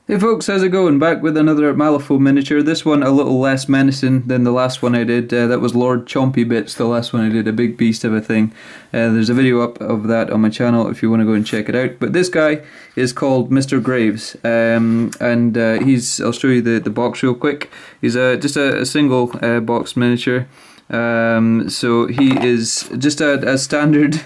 Hey folks, how's it going? Back with another Malifaux miniature. This one a little less menacing than the last one I did. That was Lord Chompy Bits, the last one I did, a big beast of a thing. There's a video up of that on my channel if you want to go and check it out. But this guy is called Mr. Graves, and I'll show you the box real quick. He's just a single box miniature. So he is just a standard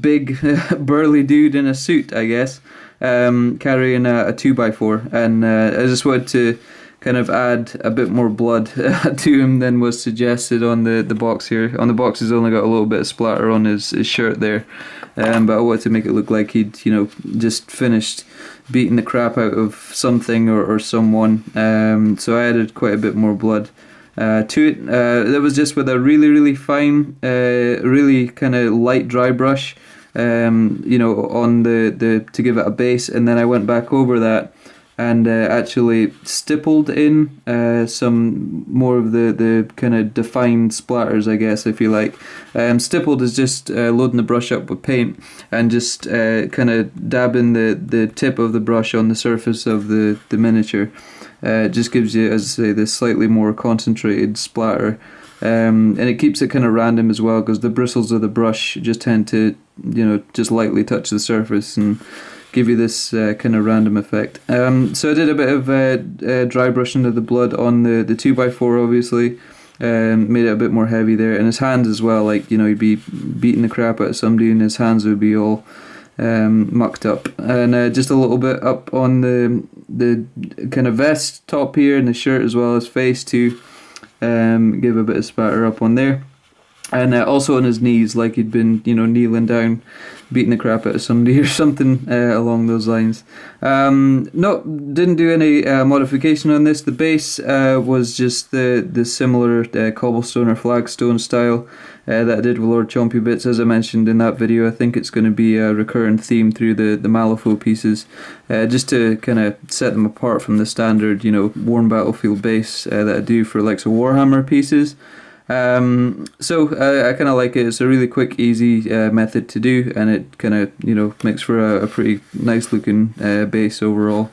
big burly dude in a suit, I guess. Carrying a 2x4, and I just wanted to kind of add a bit more blood to him than was suggested on the box here. On the box he's only got a little bit of splatter on his shirt there, but I wanted to make it look like he'd just finished beating the crap out of something or someone, so I added quite a bit more blood to it. That was just with a really fine, really kind of light dry brush, on the to give it a base, and then I went back over that and actually stippled in some more of the kind of defined splatters, I guess, if you like. Stippled is just loading the brush up with paint and just kind of dabbing the tip of the brush on the surface of the miniature. It just gives you, as I say, this slightly more concentrated splatter. And it keeps it kind of random as well, because the bristles of the brush just tend to, just lightly touch the surface and give you this kind of random effect. So I did a bit of dry brushing of the blood on the 2x4, obviously. Made it a bit more heavy there, and his hands as well. Like, he'd be beating the crap out of somebody, and his hands would be all mucked up, and just a little bit up on the kind of vest top here, and the shirt as well as face too. Give a bit of spatter up on there, and also on his knees, like he'd been kneeling down beating the crap out of somebody or something along those lines. No, didn't do any modification on this. The base was just the similar cobblestone or flagstone style that I did with Lord Chompy Bits, as I mentioned in that video. I think it's going to be a recurring theme through the Malifaux pieces, just to kind of set them apart from the standard worn battlefield base that I do for like some Warhammer pieces. So I kind of like it. It's a really quick, easy method to do, and it kind of makes for a pretty nice looking base overall.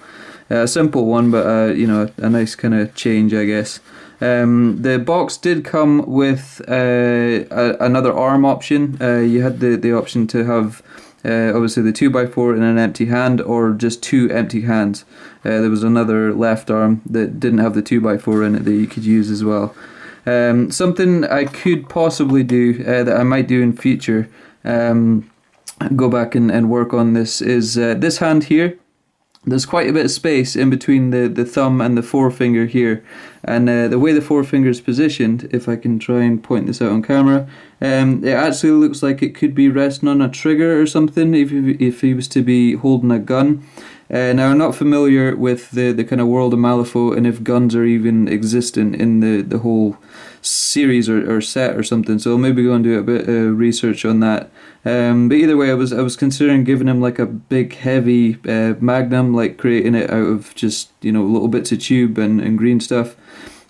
A simple one, but a nice kind of change, I guess. The box did come with another arm option. You had the option to have obviously the 2x4 in an empty hand, or just two empty hands. There was another left arm that didn't have the 2x4 in it that you could use as well. Something I could possibly do, that I might do in future, go back and work on this, is this hand here. There's quite a bit of space in between the thumb and the forefinger here, and the way the forefinger is positioned, if I can try and point this out on camera, it actually looks like it could be resting on a trigger or something if he was to be holding a gun. Now, I'm not familiar with the kind of world of Malifaux, and if guns are even existent in the whole series or set or something, so I'll maybe go and do a bit of research on that. But either way, I was considering giving him like a big heavy magnum, like creating it out of just little bits of tube and green stuff,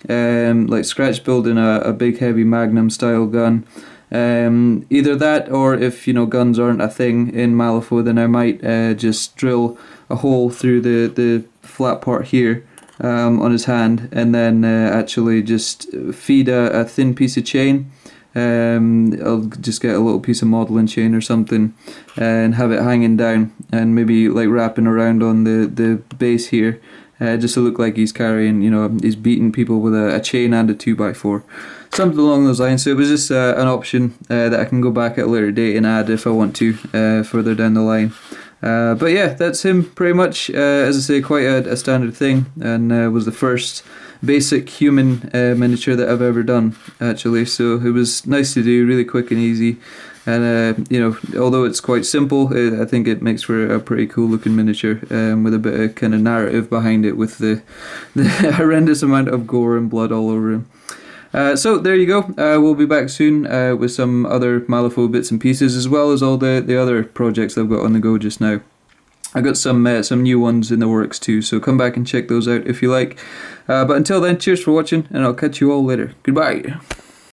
like scratch building a big heavy magnum style gun. Either that, or if guns aren't a thing in Malifaux, then I might just drill a hole through the flat part here on his hand, and then actually just feed a thin piece of chain. I'll just get a little piece of modeling chain or something and have it hanging down, and maybe like wrapping around on the base here, just to look like he's carrying, he's beating people with a chain and a 2x4. Something along those lines. So it was just an option that I can go back at a later date and add if I want to further down the line. But yeah, that's him pretty much. As I say, quite a standard thing, and was the first basic human miniature that I've ever done, actually. So it was nice to do, really quick and easy. And although it's quite simple, I think it makes for a pretty cool looking miniature, with a bit of kind of narrative behind it, with the horrendous amount of gore and blood all over him. So there you go. We'll be back soon with some other Malifaux bits and pieces, as well as all the other projects I've got on the go just now. I've got some new ones in the works too, so come back and check those out if you like. But until then, cheers for watching, and I'll catch you all later. Goodbye.